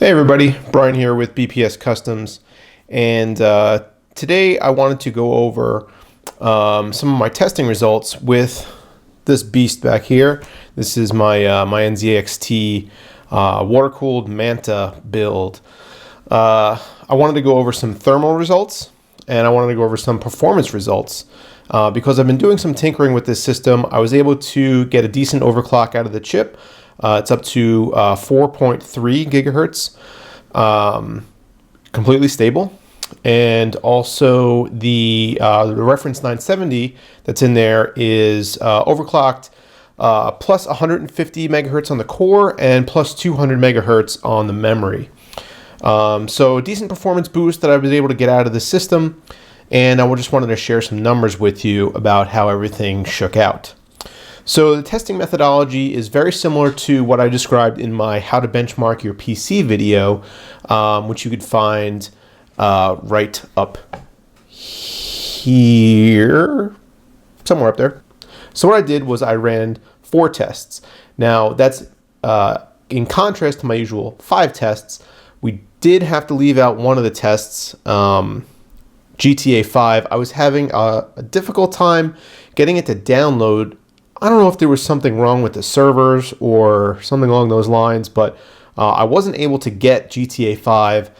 Hey everybody, Brian here with BPS Customs, and today I wanted to go over some of my testing results with this beast back here. This is my my NZXT water-cooled Manta build. I wanted to go over some thermal results, and I wanted to go over some performance results. Because I've been doing some tinkering with this system, I was able to get a decent overclock out of the chip. It's up to 4.3 gigahertz, completely stable. And also the reference 970 that's in there is overclocked, plus 150 megahertz on the core and plus 200 megahertz on the memory. So a decent performance boost that I was able to get out of the system. And I just wanted to share some numbers with you about how everything shook out. So the testing methodology is very similar to what I described in my How to Benchmark Your PC video, which you could find right up here, somewhere up there. So what I did was I ran 4 tests. Now that's in contrast to my usual 5 tests. We did have to leave out one of the tests, GTA 5. I was having a difficult time getting it to download. I don't know if there was something wrong with the servers or something along those lines, but I wasn't able to get GTA 5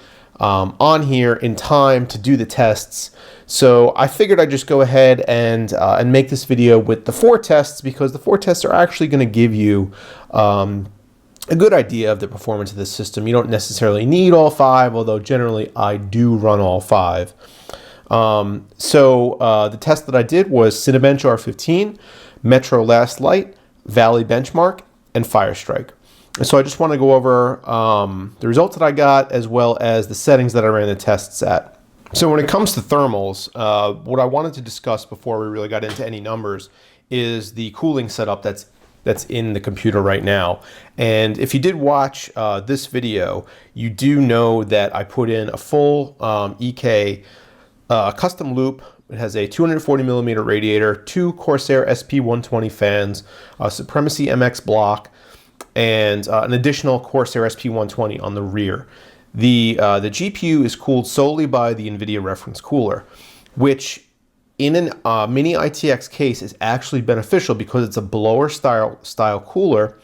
on here in time to do the tests. So I figured I'd just go ahead and make this video with the 4 tests, because the 4 tests are actually going to give you a good idea of the performance of the system. You don't necessarily need all 5, although generally I do run all 5. The test that I did was Cinebench R15, Metro Last Light, Valley Benchmark, and Firestrike. And so I just want to go over the results that I got, as well as the settings that I ran the tests at. So when it comes to thermals, what I wanted to discuss before we really got into any numbers is the cooling setup that's in the computer right now. And if you did watch this video, you do know that I put in a full EK custom loop. It has a 240 millimeter radiator, 2 Corsair SP120 fans, a Supremacy MX block, and an additional Corsair SP120 on the rear. The GPU is cooled solely by the NVIDIA reference cooler, which in a mini ITX case is actually beneficial because it's a blower style cooler,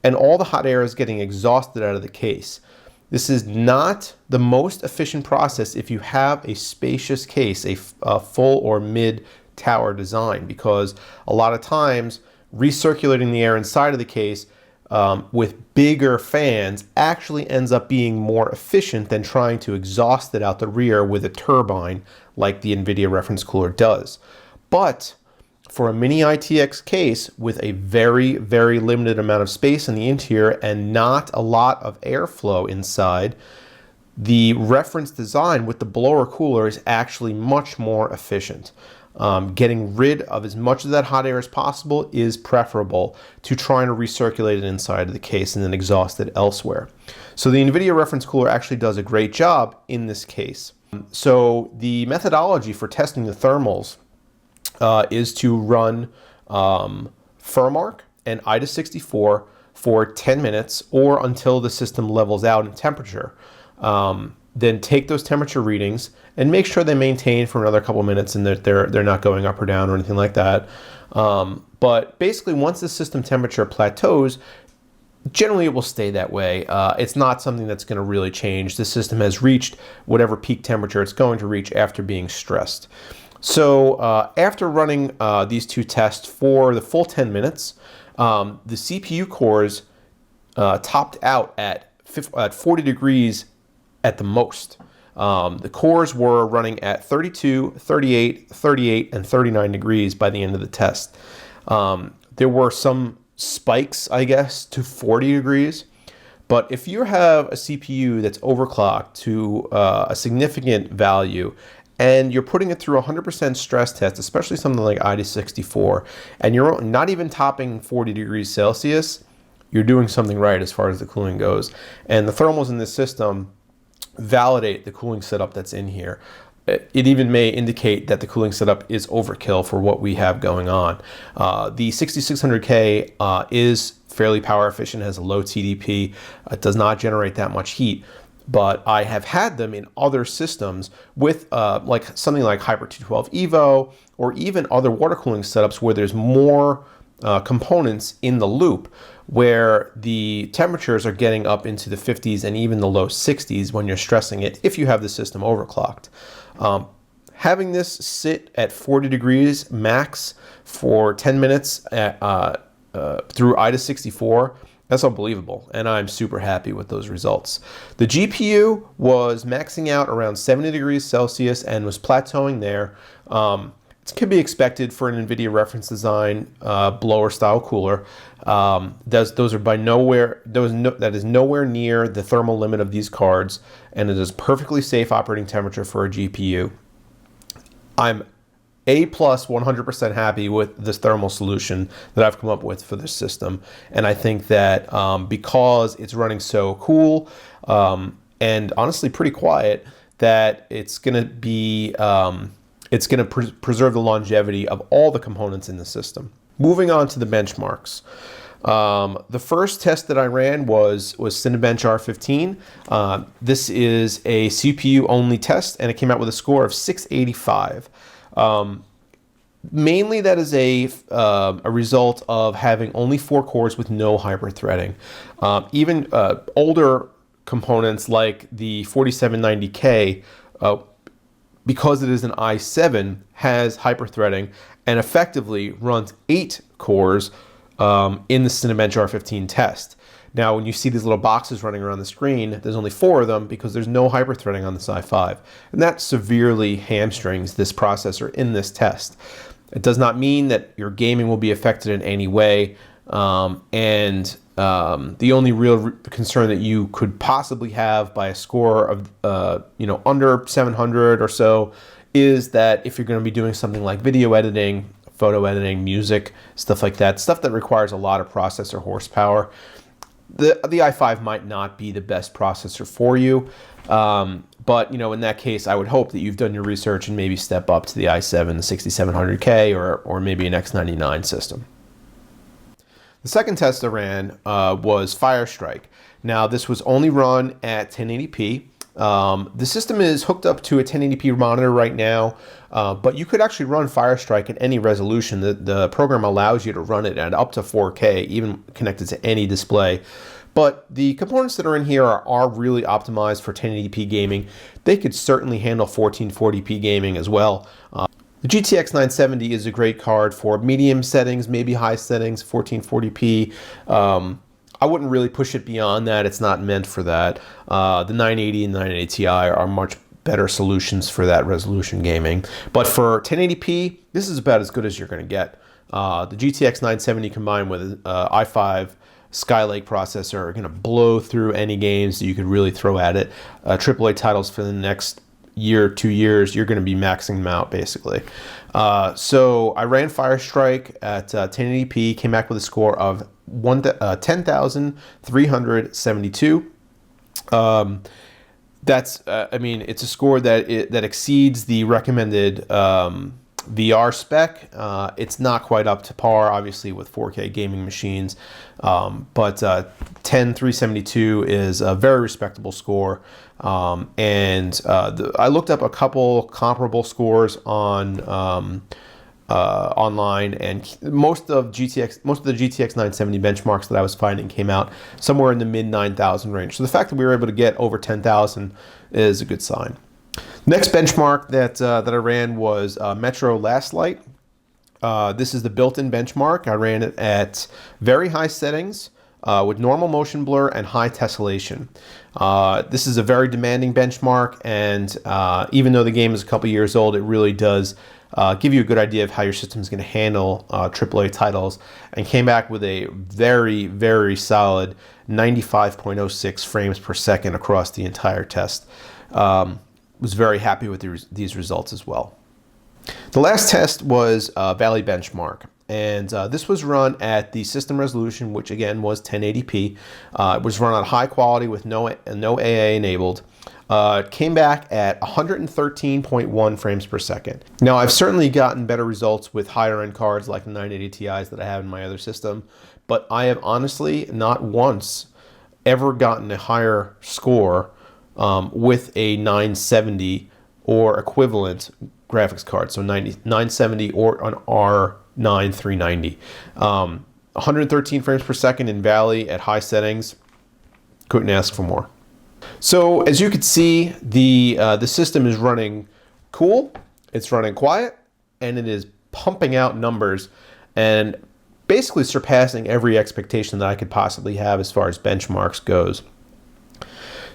and all the hot air is getting exhausted out of the case. This is not the most efficient process if you have a spacious case, a full or mid tower design, because a lot of times recirculating the air inside of the case with bigger fans actually ends up being more efficient than trying to exhaust it out the rear with a turbine like the NVIDIA reference cooler does. But for a mini ITX case with a very, very limited amount of space in the interior and not a lot of airflow inside, the reference design with the blower cooler is actually much more efficient. Getting rid of as much of that hot air as possible is preferable to trying to recirculate it inside of the case and then exhaust it elsewhere. So the NVIDIA reference cooler actually does a great job in this case. So the methodology for testing the thermals is to run Furmark and IDA64 for 10 minutes or until the system levels out in temperature. Then take those temperature readings and make sure they maintain for another couple minutes and that they're not going up or down or anything like that. But basically, once the system temperature plateaus, generally it will stay that way. It's not something that's going to really change. The system has reached whatever peak temperature it's going to reach after being stressed. So after running these 2 tests for the full 10 minutes, the CPU cores topped out at 40 degrees at the most. The cores were running at 32, 38, 38, and 39 degrees by the end of the test. There were some spikes, I guess, to 40 degrees. But if you have a CPU that's overclocked to a significant value, and you're putting it through a 100% stress test, especially something like IDA64, and you're not even topping 40 degrees Celsius, you're doing something right as far as the cooling goes. And the thermals in this system validate the cooling setup that's in here. It even may indicate that the cooling setup is overkill for what we have going on. The 6600K is fairly power efficient, has a low TDP, does not generate that much heat. but I have had them in other systems with like something like Hyper 212 Evo, or even other water cooling setups where there's more components in the loop, where the temperatures are getting up into the 50s and even the low 60s when you're stressing it if you have the system overclocked. Having this sit at 40 degrees max for 10 minutes through IDA 64, that's unbelievable, and I'm super happy with those results. The GPU was maxing out around 70 degrees Celsius and was plateauing there. It could be expected for an NVIDIA reference design blower style cooler. Those are by nowhere, that is nowhere near the thermal limit of these cards, and it is perfectly safe operating temperature for a GPU. I'm A+ 100% happy with this thermal solution that I've come up with for this system, and I think that because it's running so cool and honestly pretty quiet, that it's going to be preserve the longevity of all the components in the system. Moving on to the benchmarks. The first test that I ran was Cinebench R15. This is a CPU only test, and it came out with a score of 685. Mainly that is a result of having only 4 cores with no hyper-threading. Even older components like the 4790K, because it is an i7, has hyper-threading and effectively runs 8 cores in the Cinebench R15 test. Now, when you see these little boxes running around the screen, there's only 4 of them because there's no hyper-threading on this i5. And that severely hamstrings this processor in this test. It does not mean that your gaming will be affected in any way. The only real concern that you could possibly have by a score of under 700 or so is that if you're going to be doing something like video editing, photo editing, music, stuff like that, stuff that requires a lot of processor horsepower, the i5 might not be the best processor for you. But in that case, I would hope that you've done your research and maybe step up to the i7, the 6700K, or maybe an X99 system. The second test I ran was Firestrike. Now, this was only run at 1080p. The system is hooked up to a 1080p monitor right now, but you could actually run Firestrike at any resolution. The program allows you to run it at up to 4K, even connected to any display. But the components that are in here are really optimized for 1080p gaming. They could certainly handle 1440p gaming as well. The GTX 970 is a great card for medium settings, maybe high settings, 1440p. I wouldn't really push it beyond that. It's not meant for that. The 980 and 980 Ti are much better solutions for that resolution gaming. But for 1080p, this is about as good as you're going to get. The GTX 970 combined with i5 Skylake processor are going to blow through any games that you could really throw at it. AAA titles for the next year, 2 years, you're going to be maxing them out basically. So I ran Firestrike at 1080p, came back with a score of 10,372. That's it's a score that exceeds the recommended VR spec. It's not quite up to par, obviously, with 4K gaming machines, but 10,372 is a very respectable score. I looked up a couple comparable scores on online, and most of the GTX 970 benchmarks that I was finding came out somewhere in the mid 9,000 range. So the fact that we were able to get over 10,000 is a good sign. Next benchmark that I ran was Metro Last Light. This is the built-in benchmark. I ran it at very high settings with normal motion blur and high tessellation. This is a very demanding benchmark, and even though the game is a couple years old, it really does give you a good idea of how your system is going to handle AAA titles, and came back with a very, very solid 95.06 frames per second across the entire test. Was very happy with these results as well. The last test was Valley Benchmark, and this was run at the system resolution, which again was 1080p. It was run on high quality with no AA enabled. It came back at 113.1 frames per second. Now, I've certainly gotten better results with higher end cards like the 980 Ti's that I have in my other system, but I have honestly not once ever gotten a higher score with a 970 or equivalent graphics card, so 970 or an R9 390. 113 frames per second in Valley at high settings. Couldn't ask for more. So as you can see, the system is running cool, it's running quiet, and it is pumping out numbers and basically surpassing every expectation that I could possibly have as far as benchmarks goes.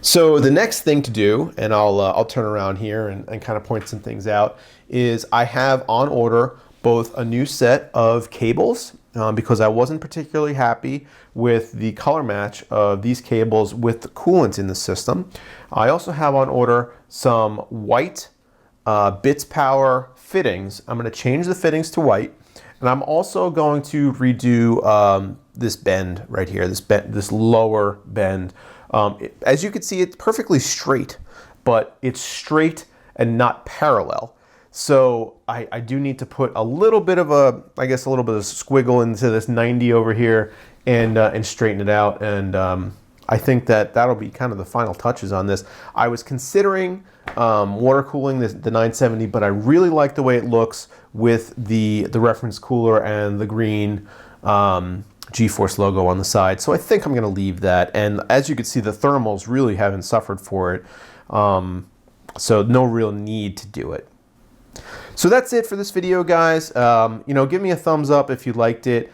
So the next thing to do, and I'll turn around here and kind of point some things out, is I have on order both a new set of cables because I wasn't particularly happy with the color match of these cables with the coolant in the system. I also have on order some white bits power fittings. I'm going to change the fittings to white, and I'm also going to redo this bend right here, this lower bend. As you can see, it's perfectly straight, but it's straight and not parallel. So I do need to put a little bit of a squiggle into this 90 over here and straighten it out. And I think that'll be kind of the final touches on this. I was considering water cooling the 970, but I really like the way it looks with the reference cooler and the green GeForce logo on the side. So I think I'm going to leave that. And as you can see, the thermals really haven't suffered for it. So no real need to do it. So that's it for this video, guys. Give me a thumbs up if you liked it.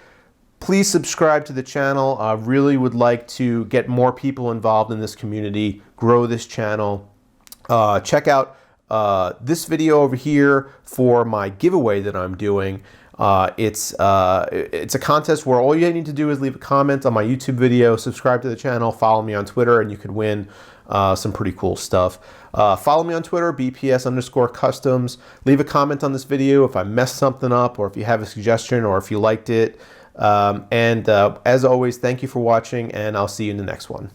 Please subscribe to the channel. I really would like to get more people involved in this community, grow this channel. Check out this video over here for my giveaway that I'm doing. It's a contest where all you need to do is leave a comment on my YouTube video, subscribe to the channel, follow me on Twitter, and you could win some pretty cool stuff. Follow me on Twitter, BPS_customs. Leave a comment on this video if I messed something up, or if you have a suggestion, or if you liked it. As always, thank you for watching, and I'll see you in the next one.